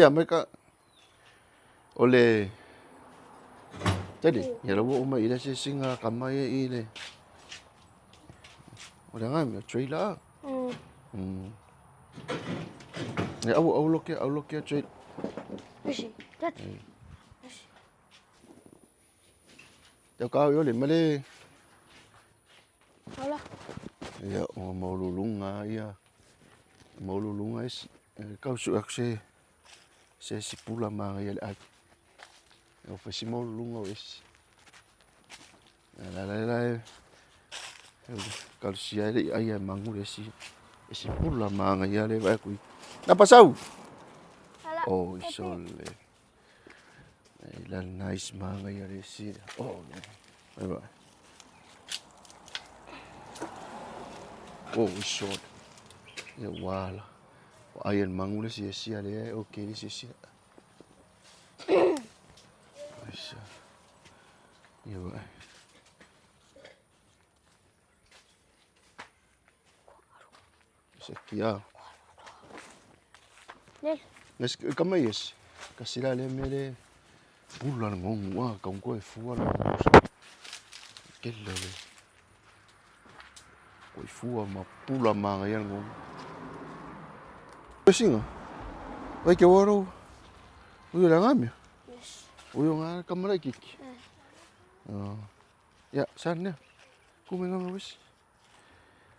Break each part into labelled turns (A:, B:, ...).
A: Ya mereka oleh jadi ya lo mau mai ida singa kamai ile. Orang am trailer. Ya au look ya trailer.
B: Misi, tat.
A: Ya kau yo le male.
B: Hola.
A: Ya mau lulunga ya. Mau lulunga es kau su akse se pula manga ya le. Eu fui mau lulunga es. La. Kalau si ai ai mangu esi pula manga ya le vai kui. Na pasau. Oh, isole. La nice manga ya le si. Oh, vai vai. Oh, short. Ya wala. Ayan mangu le si ale okay le si. Aisyah. Ya vai. Sekia. Nes kamais. Kasila le mele. Pulan ngong wa kong ko e fuwa na. Kelle le. Ko fuwa ma pula manga yan ngong. Singa. Vai que waro. Uyo la ngami.
B: Yes.
A: Uyo nga kamera kiki. Ya sana. Kumenga wis.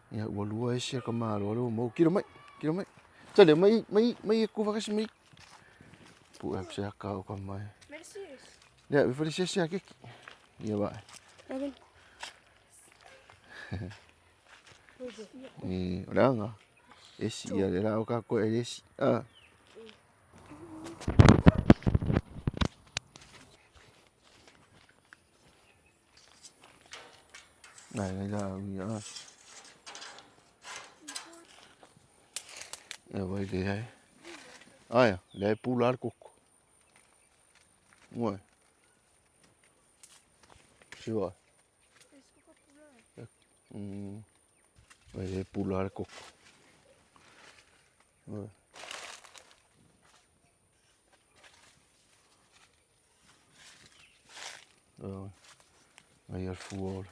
A: Ya walua isia kamalo lo mo kilo mai. Tale mai ku vakas mai. Pu ak sa ka ko mai.
B: Merci.
A: Ya vi fali sia kiki. Ya ba. Ora nga. Esi ya la o ka ko esi. Này là ya. Ya vai de aí. Ah, le pular coco. Ouais. Tu vois. Ouais, le pular coco. Ouais. Aí el fuor,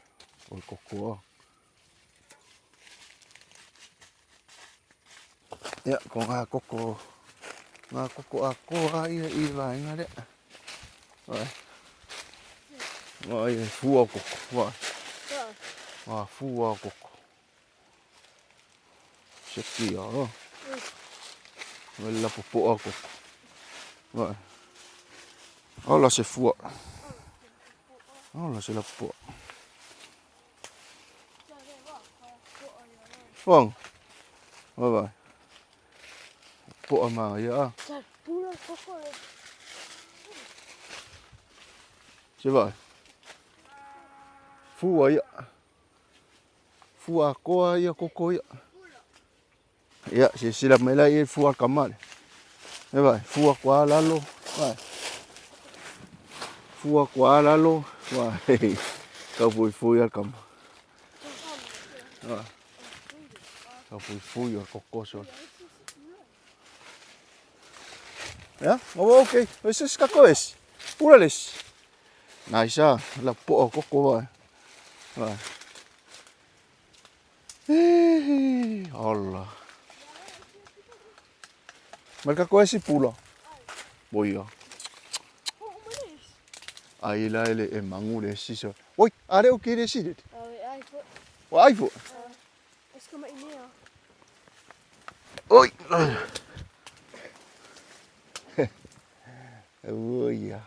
A: el coco. Ya, con coco. Nga coco ako ai vai ngale. Ouais. Ouais, fuor coco. Ouais. Ah, fuor coco. Sekia. Vella popo coco. Ouais. Oh là c'est fuor. Oh là c'est la popo. Vâng. Vâng. Bộ mà ya. Chứ vậy. Phu ấy ạ. Phu à cô ya cô ya. Ya, si la me la ir phu a kamal. Thế vậy, phu a quá lalo. Vậy. Phu a quá lalo. Vậy. Cậu vui al kam. Vậy. Cậu vui al coco sol. Ya, ok. Ese es cacoes. Púrales. Nice, la po coco vậy. Vậy. Allah. Mereka kau esi pula. Boya. Ai la ele e mangu le si so. Oi, are o que le si dit. O ai fo.
B: Es como ini ya.
A: Oi. Boya.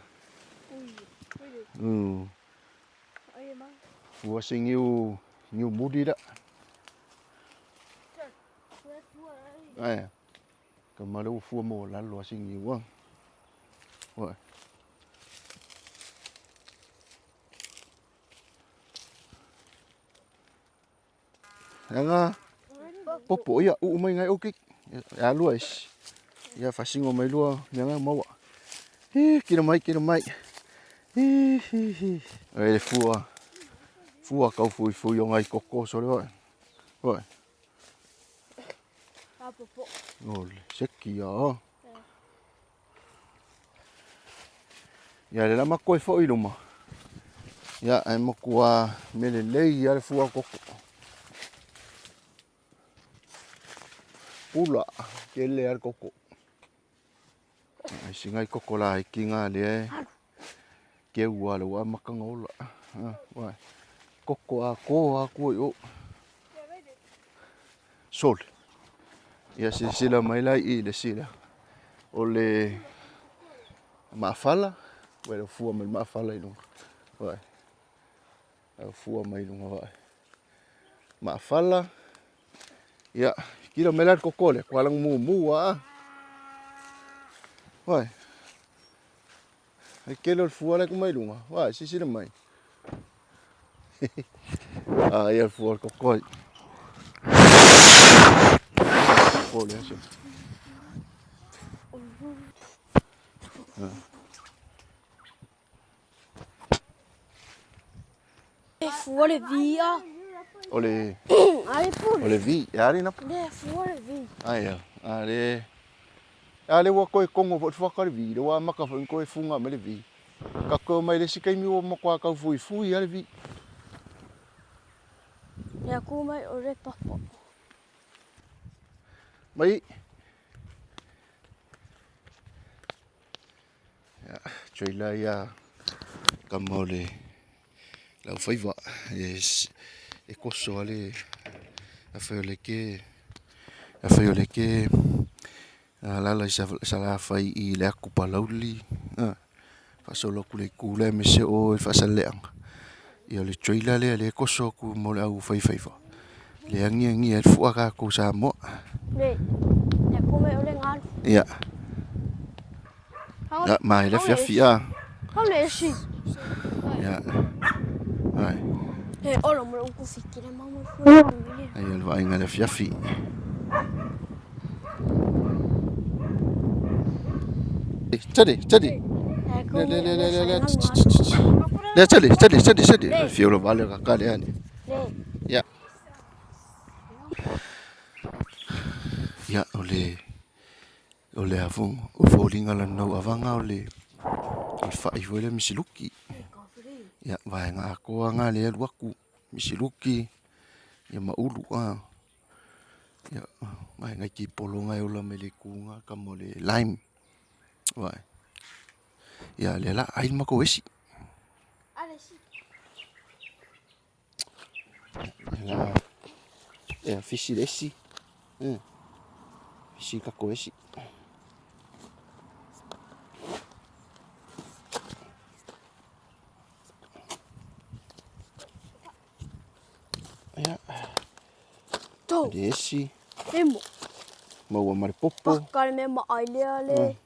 B: Ai mang.
A: Wo sing you mudi da. Ai. Kamalu fu mo la lo sing you wa. Oi. Nga popo ya u mai ngai okik. Ya luas. Ya fasing o mai lua nga mau. Kira mai. Ai fua kau fui o ngai koko so le. Oi.
B: Popo.
A: Ole, sekia. Ia le lama koe fo i luma. Ia ai makua mele lei ia le fua koko. Pula ke le ar koko. Ai singai koko la i kinga le e. Ke ua le wa makanga ola. Wai. Koko a ko yo. Sol. Ia sila mai lai i le sila. O le maafala. Wai le fua mai maafala i lunga. Wai. Fua mai lunga wai. Maafala. Ia. Kira melar koko le. Kualang mu a. Wai. Ai kelo fua le kumai lunga. Wai sila mai. Ia fua koko. Kole aso.
B: Fuori via.
A: Ole.
B: Ai pure.
A: Ole vi. Yari na.
B: Le fuori via.
A: Ai ya. Ale. Ale wa koe kongo fo whakare vi. Le wa maka fo koe funga me le vi. Ka ko mai le sikai mi o makwa ka fui ale vi.
B: Le aku mai o le papa.
A: Mai. Ya, trailer ya. Kamole. La faiva. E koso ale. A fai ole ke. Lala sa la fai i le aku palauli. Fa solo ku le kule me se o fa saleanga. Ia le trailer le koso ku mo le au faiva. Le angi e fu aka ko Samoa.
B: Le aku mai o le ngal.
A: Ia. Mai le fia.
B: Kau le si.
A: Ia. Ai.
B: He olo mo ku fikira mama fu.
A: Ai le vai ngale fia. Jadi. Le jadi. Fiolo vale kakale ani. Ya. Ya ole avung o folinga la no avanga ole. Fa I vole misiluki. Ya vai nga ko nga le luaku misiluki. Ya maulu Ya mai nga ki polonga ola melekunga kamole lime. Vai. Ya le la ai mako esi. Ya fisi esi. Fisi kako esi. Ya. Esi.
B: Emo.
A: Mau mari popo.
B: Pakal me ma ai le.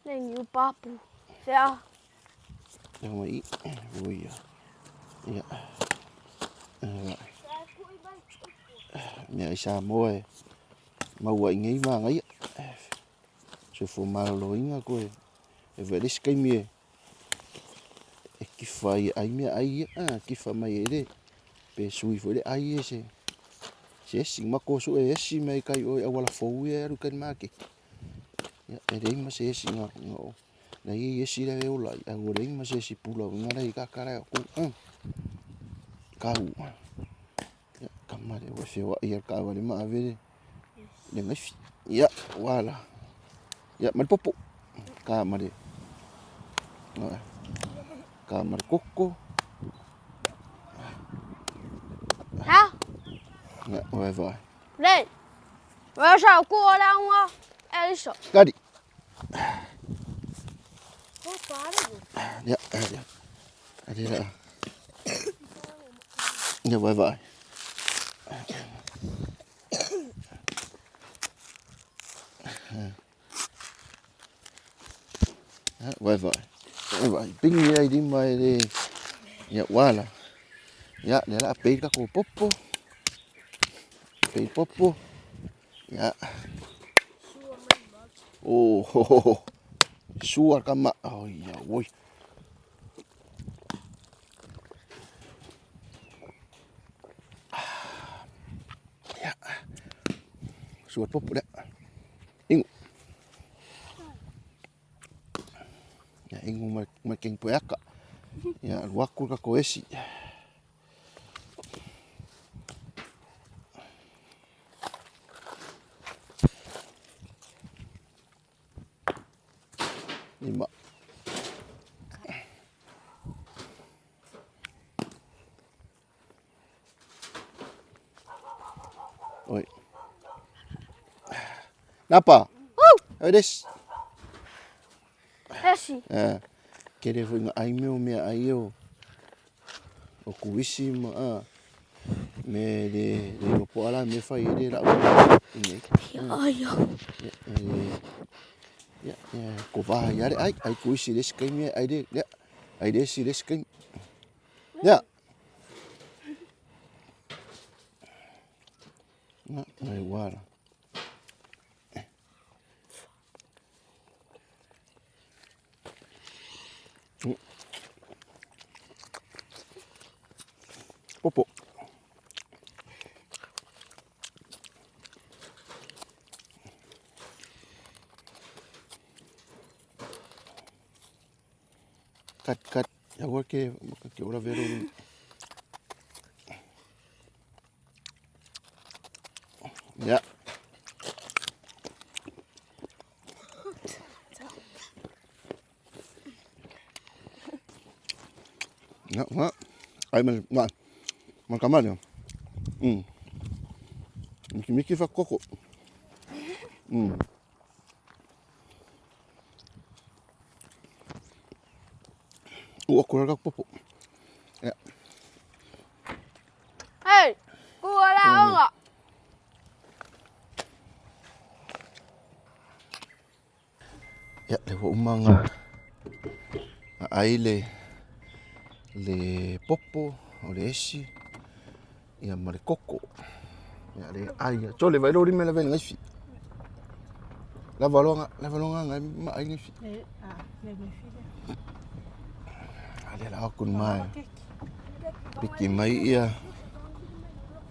B: Neng yu papu. Ya.
A: Ya mai. Ya. Ya. Mẹ Samoa mau ai ngai ma ngai se fo malo inga ko e velis kai mie e ki fai ai mia ai ki fa mai ere pe sui fo le ai se sing ma ko su e si mai kai o wala fo e ru kan ma ke ya e dei ma se singa no na i si le o la a o dei ma se si pula nga dai ka kara ku ka u kamare o se wa ia ka wa le ma ave le ngai ya wala ya mal popo kamare kamar koko
B: Ha?
A: ya vai
B: Le. Wa sa ku la wa. Elso.
A: kadi
B: Ko pare.
A: ya ada lah ya vai vai ping ni di mai de ya wala ya le la pe ka ko popo ya oh suar kama oh ya woi ya suar popo dah ingu Ya ingu ma keng poeka. Ya waku ka koesi. Lima. Oi. Napa? Edes.
B: Esi.
A: Kere foi ai meu me ai eu. O kuisi ma me de po ala me fai de la.
B: Ai.
A: Ya, ko va ya ai kuisi des kai me ai de. Ya. Ai des si des kai. Ya. Na, ai wala. Popo. Kat. Ya ke ora vero. Ya. Ya, ai man kamar. Miki fa koko. O kora popo. Ya.
B: Hei, kuala enggak?
A: Ya, lewo umanga. Ai le popo o le esi. Ya mare koko. Ya le ai. Chole vai lo rimela ven ngai fi. La valonga ngai ma ai ngai fi. Ale la kun mai. Piki mai ia.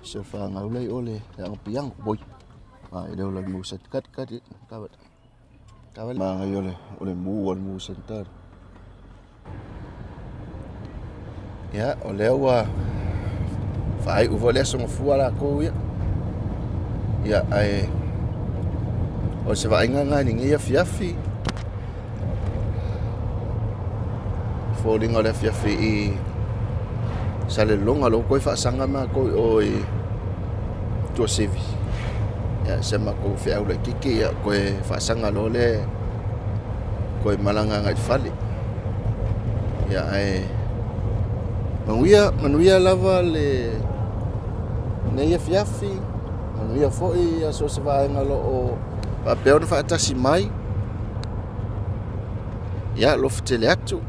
A: Sefa ngaulai ole yang piang boy. Ai deu la muset kat kawat. Kawal ma ngai ole mu sentar. Ya, ole wa fai u vole so fuala ko ya. Ya ai o se vai nga ni ia fiafi. Falling ole fiafi I sale longa lo ko fa sanga ma ko oi to sevi. Ya sema ko fe au le kiki ya ko fa sanga lo le ko malanga ngai fali. Ya ai manuia lava le nei fiafi manuia foi a so se vai ngalo o pa pe ona fa tasi mai ya lo fitele atu